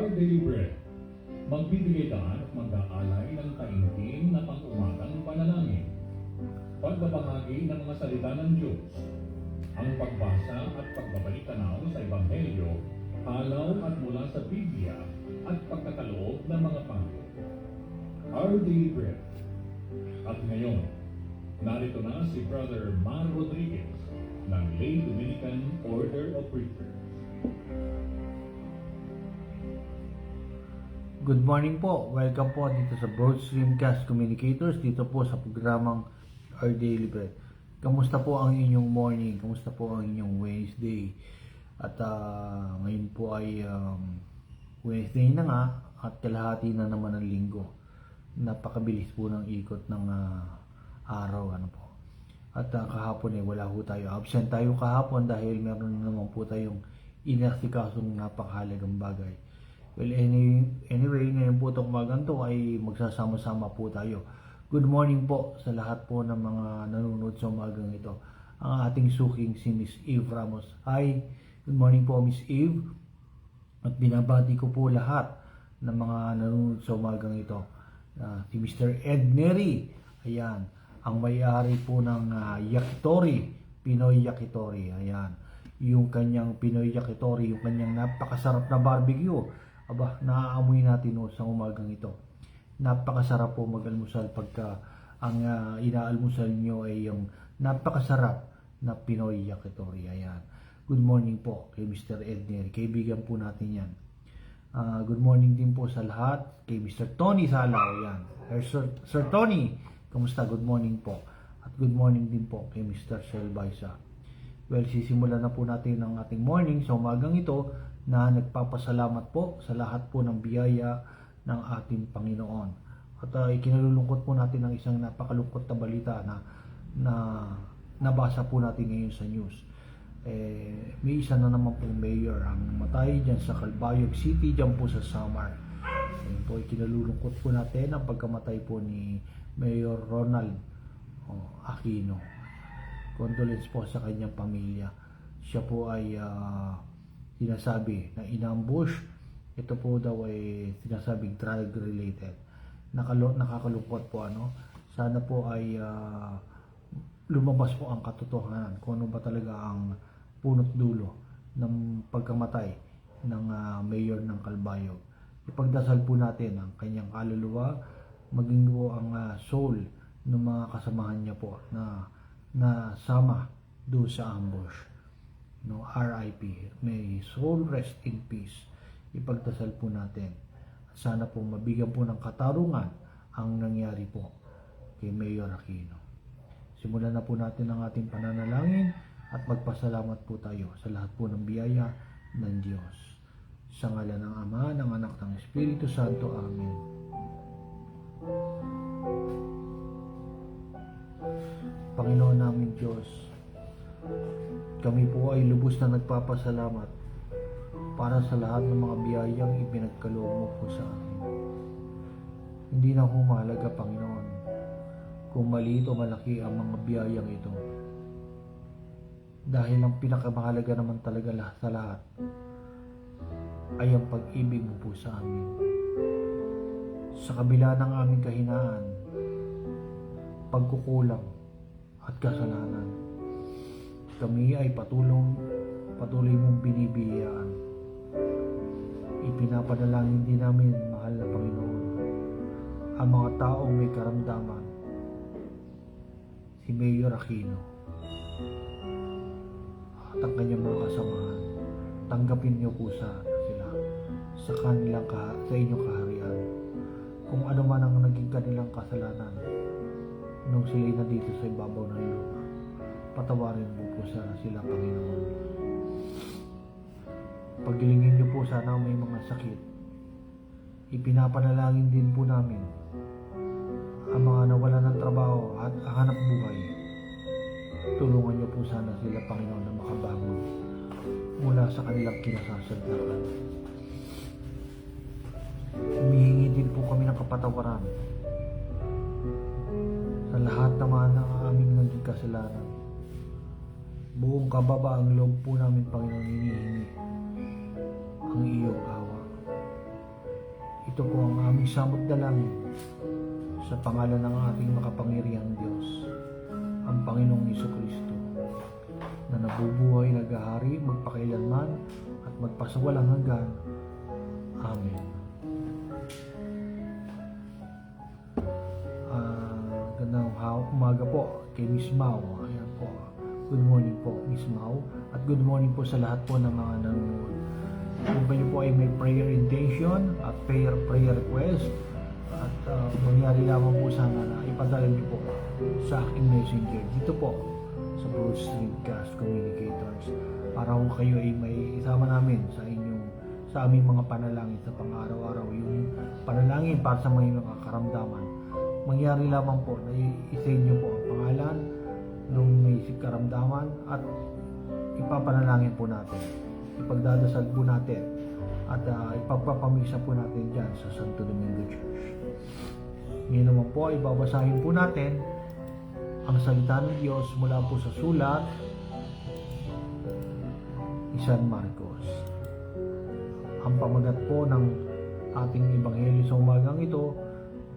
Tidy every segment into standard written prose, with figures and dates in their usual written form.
Our Daily Bread. Magbibigay daan at mag-aalay ng taimtim na pang-umagang panalangin. Pagbabahagi ng mga salita ng Diyos. Ang pagbasa at pagbabalik-tanaw sa Ebanghelyo, halaw at mula sa Biblia at pagkakaloob ng mga pangko. Our Daily Bread. At ngayon, narito na si Brother Mar Rodriguez ng Lay Dominican Order of Preachers. Good morning po. Welcome po dito sa Broad Streamcast Communicators, dito po sa programang Our Daily Bread. Kamusta po ang inyong morning? Kamusta po ang inyong Wednesday? At ngayon po ay Wednesday na nga at kalahati na naman ng linggo. Napakabilis po ng ikot ng araw. Ano po. At kahapon wala po tayo. Absent tayo kahapon dahil meron naman po tayong inasikasong napakahalagang bagay. Well, anyway, ngayon po itong umagang to ay magsasama-sama po tayo. Good morning po sa lahat po ng mga nanonood sa umagang ito. Ang ating suking si Miss Eve Ramos. Hi, good morning po Miss Eve. At binabati ko po lahat ng mga nanonood sa umagang ito. Si Mr. Ed Neri, ayan, ang may-ari po ng Yakitori, Pinoy Yakitori. Ayan, yung kanyang Pinoy Yakitori, yung kanyang napakasarap na barbecue. Aba, naaamoy natin sa umagang ito. Napakasarap po mag-almusal pagka ang inaalmusal nyo ay yung napakasarap na Pinoy Yakitori. Ayan. Good morning po kay Mr. Edner. Kaibigan po natin yan. Good morning din po sa lahat kay Mr. Tony Salaw. Ayan. Sir Tony, kamusta? Good morning po. At good morning din po kay Mr. Sel Baisa. Well, sisimulan na po natin ang ating morning sa umagang ito na nagpapasalamat po sa lahat po ng biyaya ng ating Panginoon. At ikinalulungkot po natin ang isang napakalungkot na balita na nabasa po natin ngayon sa news. May isa na naman pong mayor ang matay dyan sa Calbayog City, dyan po sa Samar. Ayun po, ikinalulungkot po natin ang pagkamatay po ni Mayor Ronald Aquino. Condolence po sa kanyang pamilya. Siya po ay sinasabi na inambush. Ito po daw ay sinasabing drug related. Nakakalungkot po Sana po ay lumabas po ang katotohanan kung ano ba talaga ang punot dulo ng pagkamatay ng mayor ng Calbayog. Ipagdasal po natin ang kanyang kaluluwa, maging po ang soul ng mga kasamahan niya po na sama doon sa ambush. RIP. May soul rest in peace. Ipagdasal po natin. At sana po mabigyan po ng katarungan ang nangyari po kay Mayor Aquino. Simulan na po natin ang ating pananalangin at magpasalamat po tayo sa lahat po ng biyaya ng Diyos. Sa ngalan ng Ama, ng Anak, ng Espiritu Santo. Amen. Panginoon namin Diyos, kami po ay lubos na nagpapasalamat para sa lahat ng mga biyayang ipinagkaloob mo po sa amin. Hindi na humalaga, Panginoon, kung maliit o malaki ang mga biyayang ito. Dahil ang pinakamahalaga naman talaga sa lahat ay ang pag-ibig mo po sa amin. Sa kabila ng aming kahinaan, pagkukulang at kasalanan, kami ay patuloy mong binibiyayaan. Ipinapanalangin din namin, mahal na Panginoon, ang mga taong may karamdaman, si Mayor Aquino at ang kanyang mga kasamahan. Tanggapin niyo po sila sa inyong kaharian. Kung ano man ang naging kanilang kasalanan nung sila'y na dito sa ibabaw ng lupa, patawarin mo po sana sila, Panginoon. Pagilingin niyo po sana may mga sakit. Ipinapanalangin din po namin ang mga nawala ng trabaho at hanap buhay. Tulungan niyo po sana sila, Panginoon, na makabangon mula sa kanilang kinasasadlakan. Humihingi din po kami ng kapatawaran sa lahat naman ng aming naging kasalanan. Buong kababaang loob po namin, Panginoon, hinihingi ang iyong awa. Ito po ang aming samot dalangin sa pangalan ng ating makapangyarihang Diyos, ang Panginoong Jesucristo, na nabubuhay, naghahari, magpakailanman at magpasawalang hanggan. Amen. Gandang umaga po kay Miss Mau. Ayan po. Good morning po, Miss Mau. At good morning po sa lahat po ng mga nanonood. Kung kayo po ay may prayer intention at prayer request, at mangyari lamang po sana na ipadala niyo po sa aking messenger dito po sa Broad Street Cast Communicators, para kung kayo ay may isama namin sa aming mga panalangin sa pang-araw-araw, yung panalangin para sa mga karamdaman. Mangyari lamang po na i-send niyo po ang pangalan nung may karamdaman at ipapanalangin po natin, ipagdadasal po natin at ipapapamisa po natin dyan sa Santo Domingo Church. Ngayon naman po ay babasahin po natin ang salita ng Diyos mula po sa sulat ni San Marcos. Ang pamagat po ng ating ebanghelyo sa umagang ito,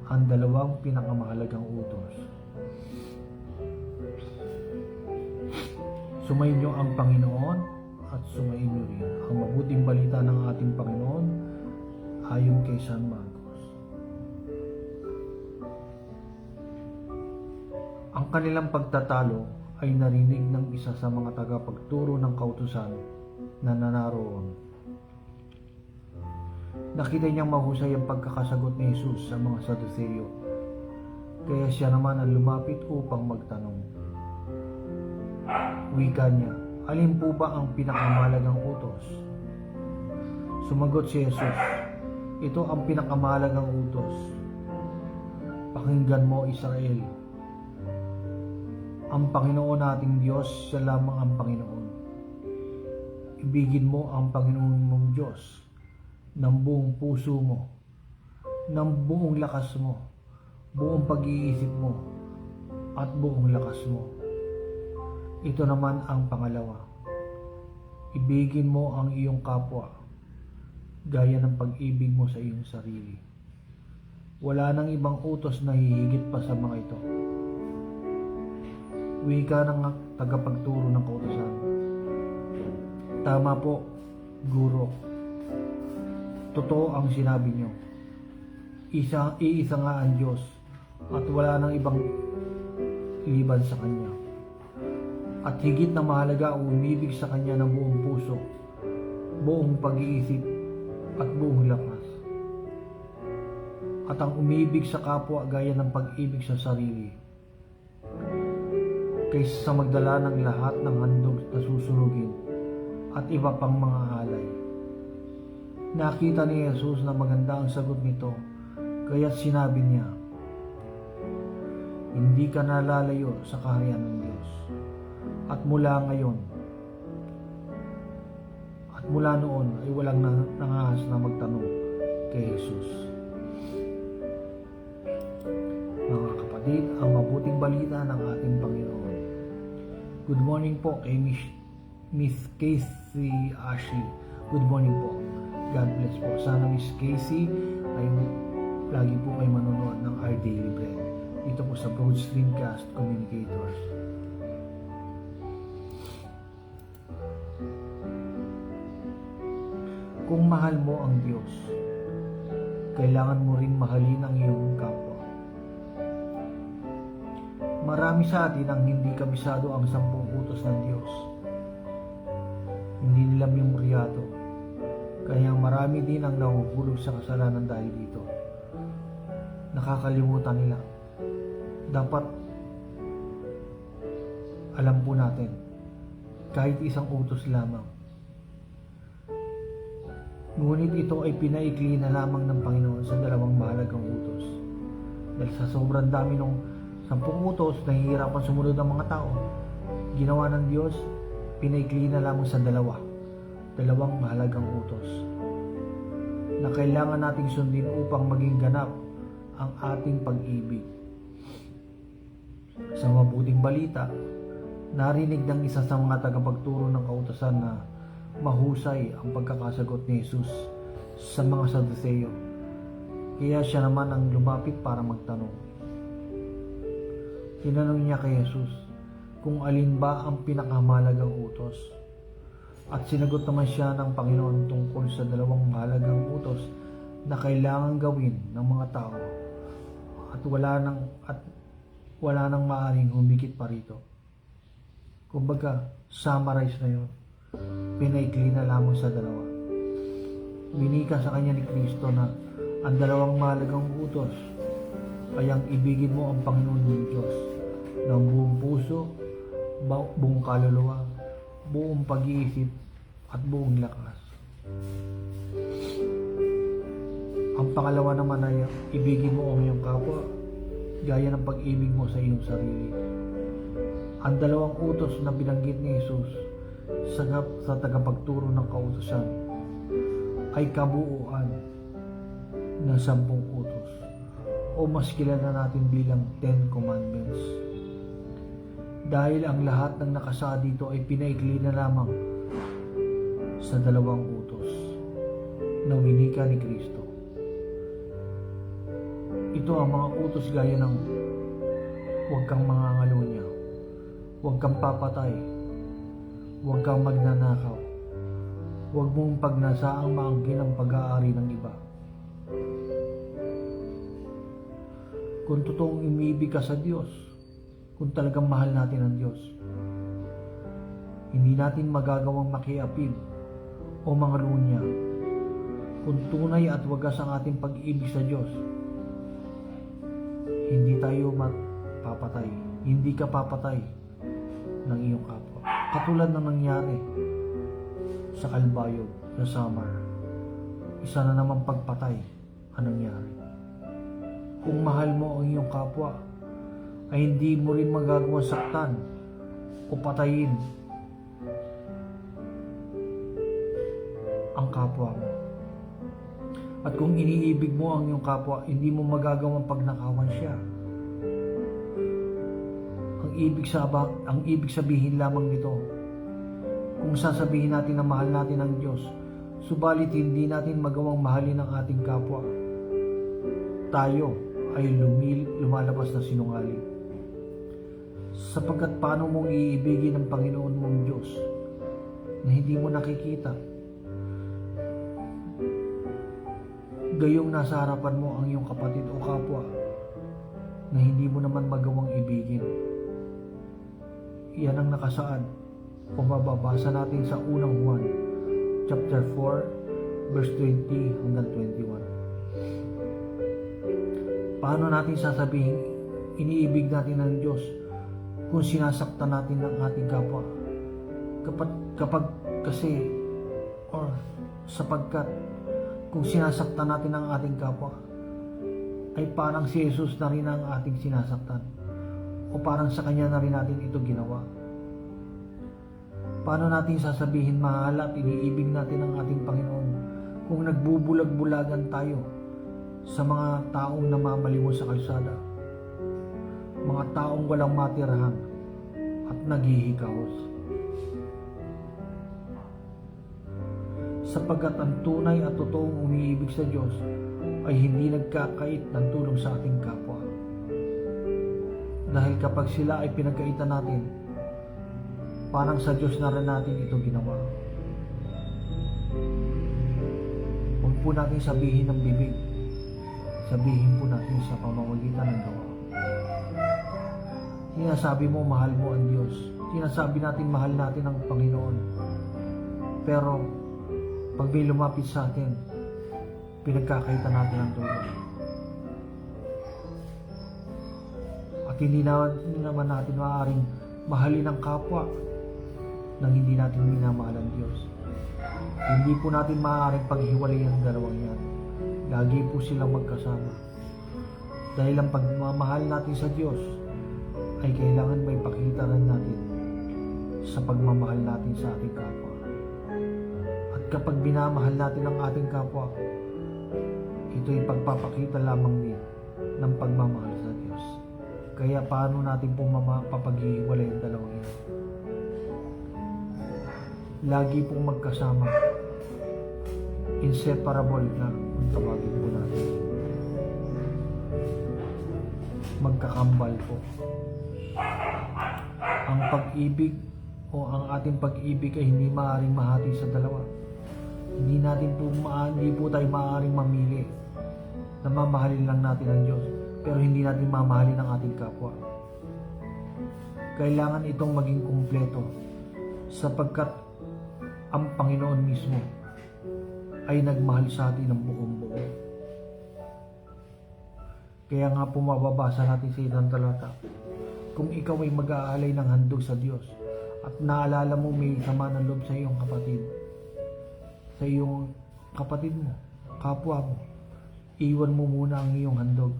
ang dalawang pinakamahalagang utos. Sumayin niyo ang Panginoon at sumayin niyo rin ang mabuting balita ng ating Panginoon ayon kay San Marcos. Ang kanilang pagtatalo ay narinig ng isa sa mga tagapagturo ng kautusan na nanaroon. Nakita niyang mahusay ang pagkakasagot ni Jesus sa mga Saduceo, kaya siya naman ang lumapit upang magtanong. Wika niya, alin po ba ang pinakamahalagang utos? Sumagot si Jesus, ito ang pinakamahalagang utos. Pakinggan mo, Israel. Ang Panginoon nating Diyos, siya lamang ang Panginoon. Ibigin mo ang Panginoon mong Diyos ng buong puso mo, ng buong lakas mo, buong pag-iisip mo, at buong lakas mo. Ito naman ang pangalawa. Ibigin mo ang iyong kapwa, gaya ng pag-ibig mo sa iyong sarili. Wala nang ibang utos na hihigit pa sa mga ito. Wika ng tagapagturo ng kautusan. Tama po, Guro. Totoo ang sinabi niyo. Iisa nga ang Diyos at wala nang ibang liban sa Kanya. At higit na mahalaga ang umibig sa Kanya ng buong puso, buong pag-iisip at buong lakas. At ang umibig sa kapwa gaya ng pag-ibig sa sarili, kaysa sa magdala ng lahat ng handog na susunugin at iba pang mga alay. Nakita ni Jesus na maganda ang sagot nito, kaya sinabi niya, hindi ka nalalayo sa kaharian ng Diyos. At mula ngayon, at mula noon ay walang nangahas na magtanong kay Jesus. Mga kapatid, ang mabuting balita ng ating Panginoon. Good morning po kay Miss Casey Ashley. Good morning po. God bless po. Sana Miss Casey ay lagi po kayo manonood ng Our Daily Bread dito po sa Broad Street Cast Communicators. Kung mahal mo ang Diyos, kailangan mo ring mahalin ang iyong kapwa. Marami sa atin ang hindi kabisado ang 10 utos ng Diyos. Hindi nila memoryado. Kaya marami din ang nahuhulog sa kasalanan dahil dito. Nakakalimutan nila. Dapat alam po natin, kahit isang utos lamang. Ngunit ito ay pinaikli na lamang ng Panginoon sa 2 mahalagang utos. Dahil sa sobrang dami ng 10 utos, nahihirapan sumunod ang mga tao. Ginawa ng Diyos, pinaikli na lamang sa 2 mahalagang utos na kailangan nating sundin upang maging ganap ang ating pag-ibig. Sa mabuting balita, narinig ng isa sa mga tagapagturo ng kautusan na mahusay ang pagkakasagot ni Jesus sa mga Saduceo, Kaya siya naman ang lumapit para magtanong. Tinanong niya kay Jesus kung alin ba ang pinakamahalagang utos. At sinagot naman siya ng Panginoon tungkol sa dalawang mahalagang utos na kailangan gawin ng mga tao at wala nang maaring humigit pa rito. Kumbaga, summarize na yun. Pinaikli na lamang sa dalawa. Binika sa kanya ni Kristo na ang dalawang mahalagang utos ay ang ibigin mo ang Panginoon ng Diyos ng buong puso, buong kaluluwa, buong pag-iisip at buong lakas. Ang pangalawa naman ay ibigin mo ang iyong kapwa gaya ng pag-ibig mo sa iyong sarili. Ang dalawang utos na binanggit ni Jesus sa tagapagturo ng kautusan ay kabuuan ng 10 utos o mas kilala natin bilang 10 Commandments. Dahil ang lahat ng nakasaad dito ay pinaikli na lamang sa dalawang utos na winika ni Kristo. Ito ang mga utos gaya ng huwag kang mangangalunya, huwag kang papatay, huwag kang magnanakaw, huwag mong pagnasaang maangkin ang pag-aari ng iba. Kung totoong umiibig ka sa Diyos, kung talagang mahal natin ang Diyos, hindi natin magagawang makiapid o mangalunya. Kung tunay at wagas ang ating pag-ibig sa Diyos, hindi tayo mapapatay. Hindi ka papatay ng iyong kapwa. Katulad ng nangyari sa Kalbayog, sa Samar. Isa na naman pagpatay ang nangyari. Kung mahal mo ang iyong kapwa, ay hindi mo rin magagawang saktan o patayin ang kapwa mo. At kung iniibig mo ang iyong kapwa, hindi mo magagawang pagnakawan siya. Ang ibig sabihin lamang nito, kung sasabihin natin na mahal natin ang Diyos, subalit hindi natin magawang mahalin ang ating kapwa, tayo ay lumalabas na sinungaling. Sapagkat paano mong iibigin ang Panginoon mong Diyos na hindi mo nakikita? Gayong nasa harapan mo ang iyong kapatid o kapwa na hindi mo naman magawang ibigin. Iyan ang nakasaad o mababasa natin sa unang Juan chapter 4 verse 20 hanggang 21. Paano natin sasabihin iniibig natin ang Diyos kung sinasaktan natin ang ating kapwa? Sapagkat kung sinasaktan natin ang ating kapwa, ay parang si Jesus na rin ang ating sinasaktan o parang sa Kanya na rin natin ito ginawa. Paano natin sasabihin mahal at iniibig natin ang ating Panginoon kung nagbubulag-bulagan tayo sa mga taong namamalimos sa kalsada, mga taong walang matirahan at naghihikahos? Sapagkat ang tunay at totoong umiibig sa Diyos ay hindi nagkakait ng tulong sa ating kapwa. Dahil kapag sila ay pinagkaitan natin, parang sa Diyos na rin natin ito ginawa. Huwag po natin sabihin ng bibig, sabihin po natin sa pamamagitan ng gawa. Sinasabi mo mahal mo ang Diyos, sinasabi natin mahal natin ang Panginoon, pero pag may lumapit sa atin, pinagkakaitan natin ang tulong. At hindi naman natin maaaring mahalin ang kapwa nang hindi natin minamahal ang Diyos. Hindi po natin maaaring paghiwalay ang dalawang yan. Lagi po silang magkasama. Dahil ang pagmamahal natin sa Diyos ay kailangan may pakita rin natin sa pagmamahal natin sa ating kapwa. Kapag binamahal natin ang ating kapwa, ito'y pagpapakita lamang din ng pagmamahal sa Diyos. Kaya paano natin pong papaghiwalay ang dalawang yan? Lagi pong magkasama, inseparable na kung tawagin po natin. magkakambal po. Ang pag-ibig o ang ating pag-ibig ay hindi maaaring mahati sa dalawa. Hindi po tayo maaaring mamili na mamahalin lang natin ang Diyos, pero hindi natin mamahalin ang ating kapwa. Kailangan itong maging kumpleto sapagkat ang Panginoon mismo ay nagmahal sa atin ng buong buo. Kaya nga po mababasa natin sa ilang talata, kung ikaw ay mag-aalay ng handog sa Diyos at naalala mo may sama ng loob sa iyong kapatid mo, kapwa mo, iwan mo muna ang iyong handog.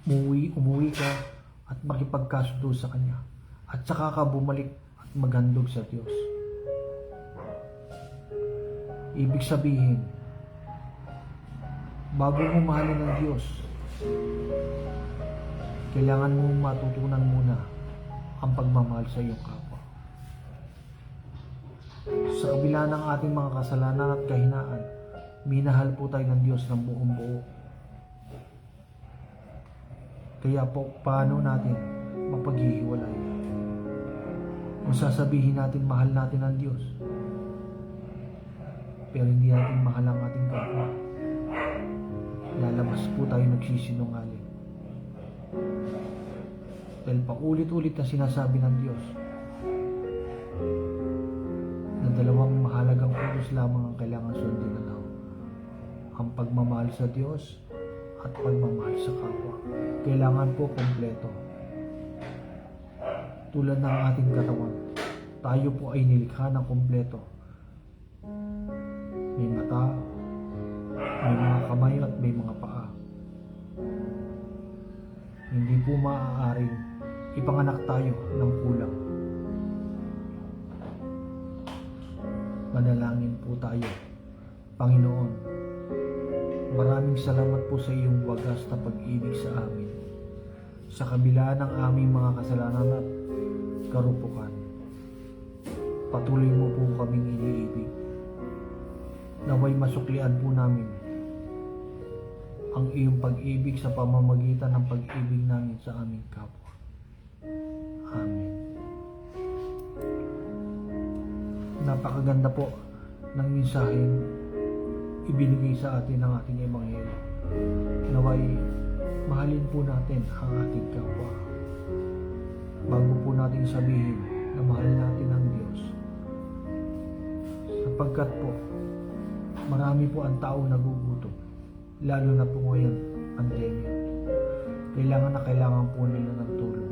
Umuwi ka at makipagkasundo sa Kanya. At saka ka bumalik at maghandog sa Diyos. Ibig sabihin, bago mo mahalin ang Diyos, kailangan mo matutunan muna ang pagmamahal sa iyong kapwa. Sa kabila ng ating mga kasalanan at kahinaan, minahal po tayo ng Diyos ng buong buo. Kaya po, paano natin mapaghihiwalay? Kung sasabihin natin mahal natin ang Diyos, pero hindi natin mahal ang ating kapwa, lalabas po tayo nagsisinungaling. Dahil paulit-ulit na sinasabi ng Diyos na dalawang mahalagang utos lamang ang kailangan sundin na lang: ang pagmamahal sa Diyos at pagmamahal sa kapwa. Kailangan po kompleto. Tulad ng ating katawan, tayo po ay nilikha ng kompleto. May mata, may mga kamay at may mga paa. Hindi po maaaring ipanganak tayo ng kulang. Manalangin po tayo. Panginoon, maraming salamat po sa iyong wagas na pag-ibig sa amin. Sa kabila ng aming mga kasalanan at karupukan, patuloy mo po kaming iniibig. Naway masuklian po namin ang iyong pag-ibig sa pamamagitan ng pag-ibig namin sa aming kapwa. Amen. Napakaganda po ng mensaheng ibinigay sa atin ng ating Ebanghelyo. Naway mahalin po natin ang ating kapwa. Bago po natin sabihin na mahal natin ang Diyos. Sapagkat po, marami po ang tao nagugutom, lalo na po ngayon, pandemya. Kailangan po nila ng tulong.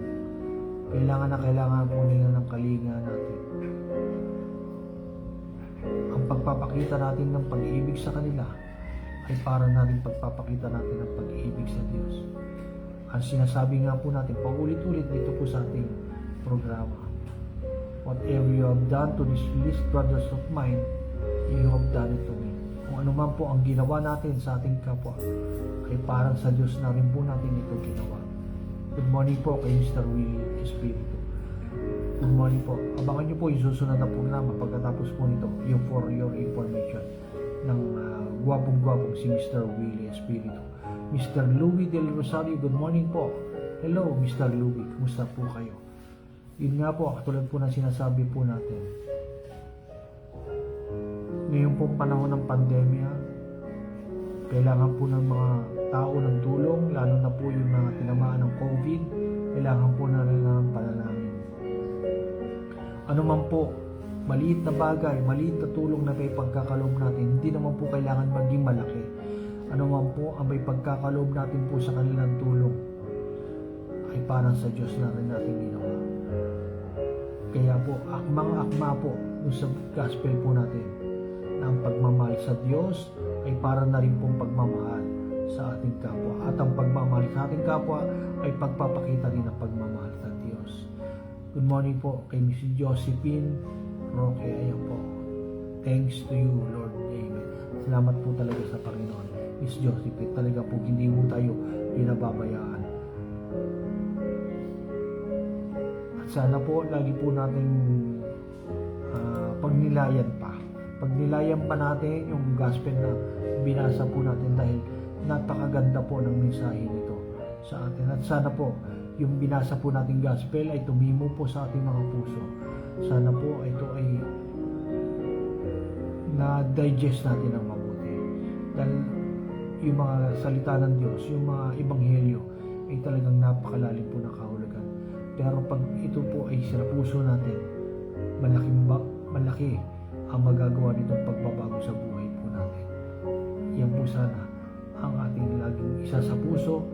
Kailangan po nila ng kalinga natin. Ang pagpapakita natin ng pag-ibig sa kanila ay para na rin pagpapakita natin ng pag-ibig sa Diyos. Ang sinasabi nga po natin paulit-ulit dito po sa ating programa, whatever you have done to these least brothers of mine, you have done it to me. Kung ano man po ang ginawa natin sa ating kapwa, ay parang sa Diyos na rin po natin ito ginawa. Good morning po kay Mr. Willie Espiritu. Good morning po. Abangan niyo po yung susunod na programa pagkatapos po nito, yung for your information ng gwapong-gwapong si Mr. Willie Espiritu. Mr. Louie Del Rosario, good morning po. Hello, Mr. Louie. Kumusta po kayo? Yun nga po, katulad po na sinasabi po natin. Ngayon pong panahon ng pandemya, kailangan po ng mga tao ng tulong, lalo na po yung mga tinamaan ng COVID, kailangan po na rin ng panalangin. Ano man po, maliit na bagay, maliit na tulong na may pagkakaloob natin, hindi naman po kailangan maging malaki. Ano man po ang may pagkakaloob natin po sa kanilang tulong, ay parang sa Diyos na rin natin ginawa. Kaya po, akmang-akma po sa gospel po natin, na ang pagmamahal sa Diyos ay para na rin pong pagmamahal sa ating kapwa. At ang pagmamahal sa ating kapwa ay pagpapakita rin ng pagmamahal sa Diyos. Good morning po kay Mrs. Josephine Roque. Ayan po. Thanks to you, Lord. Amen. Salamat po talaga sa Panginoon. Miss Josephine, talaga po hindi mo tayo pinababayaan. At sana po lagi po nating pagnilayan pa. Pagnilayan pa natin yung gospel na binasa po natin dahil napakaganda po ng mensahe nito. sa atin. At sana po, yung binasa po nating gospel ay tumimo po sa ating mga puso. Sana po ito ay na-digest natin ng mabuti. Dahil yung mga salita ng Diyos, yung mga ebanghelyo, ay talagang napakalalim po ng kahulugan. Pero pag ito po ay sa puso natin, malaki ang magagawa nitong pagbabago sa buhay po natin. Yan po sana ang ating laging isa sa puso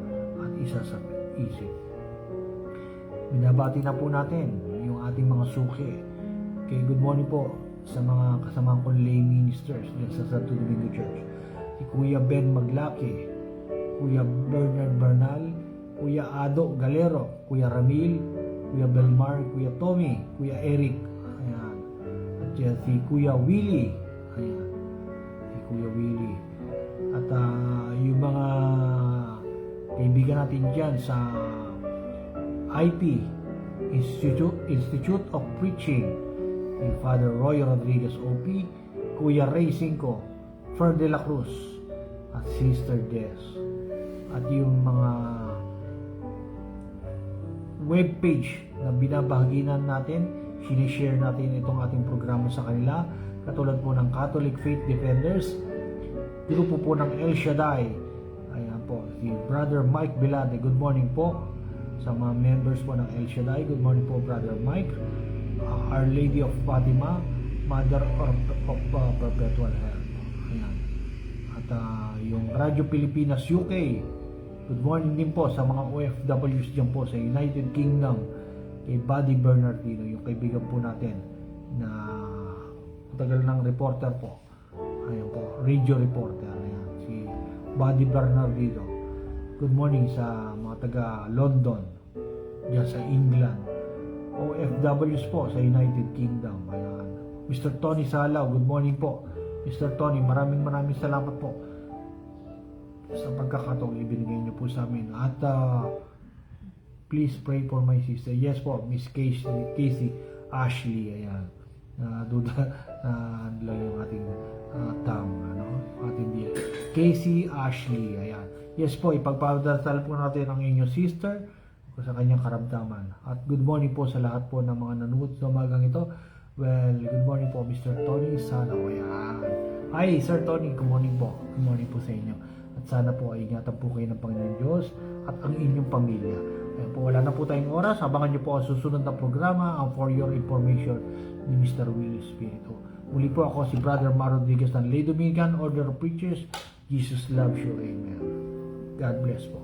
at isa sa isip. Binabati na po natin yung ating mga suki. Okay, good morning po sa mga kasamahan kong lay ministers dyan sa Santo Domingo Church. Si Kuya Ben Maglaki, Kuya Bernard Bernal, Kuya Ado Galero, Kuya Ramil, Kuya Belmar, Kuya Tommy, Kuya Eric, ayan. At yan, si Kuya Willie, ayan. Si Kuya Willie. At yung mga kaibigan natin dyan sa IP, Institute of Preaching, ni Father Roy Rodriguez OP, Kuya Ray Cinco, Fer de la Cruz, at Sister Des. At yung mga webpage na binabahaginan natin, sinishare natin itong ating programa sa kanila, katulad po ng Catholic Faith Defenders, grupo po ng El Shaddai, ayan po, si Brother Mike Bilade, good morning po sa mga members po ng El Shaddai, good morning po Brother Mike. Our Lady of Fatima, Mother of Perpetual Health, ayan. At yung Radyo Pilipinas UK, good morning din po sa mga OFWs dyan po sa United Kingdom, kay Buddy Bernardino, yung kaibigan po natin na tagal ng reporter po, ayan po, radio reporter, ayan, si Buddy Bernardino. Good morning sa mga taga London, dyan sa England, OFWs po sa United Kingdom, ayan. Mr. Tony Salaw, good morning po Mr. Tony, maraming salamat po sa pagkakataong ibinigay niyo po sa amin. At please pray for my sister. Yes po, Miss Casey Ashley, ayan. Duda na yung ating ating Casey Ashley, ayan. Yes po, ipagpadasal po natin ang inyong sister sa kanyang karamdaman. At good morning po sa lahat po ng mga nanonood sa umagang ito. Well, good morning po Mr. Tony Salaw, ayan. Hi Sir Tony, good morning po. Good morning po sa inyo. At sana po ay ingatan po kayo ng Panginoon Diyos at ang inyong pamilya. Ayan po, wala na po tayong oras. Abangan niyo po ang susunod na programa, ang For Your Information ni Mr. Willie Espiritu. Muli po ako si Brother Mar Rodriguez ng Lay Dominican Order of Preachers. Jesus loves you. Amen. God bless po.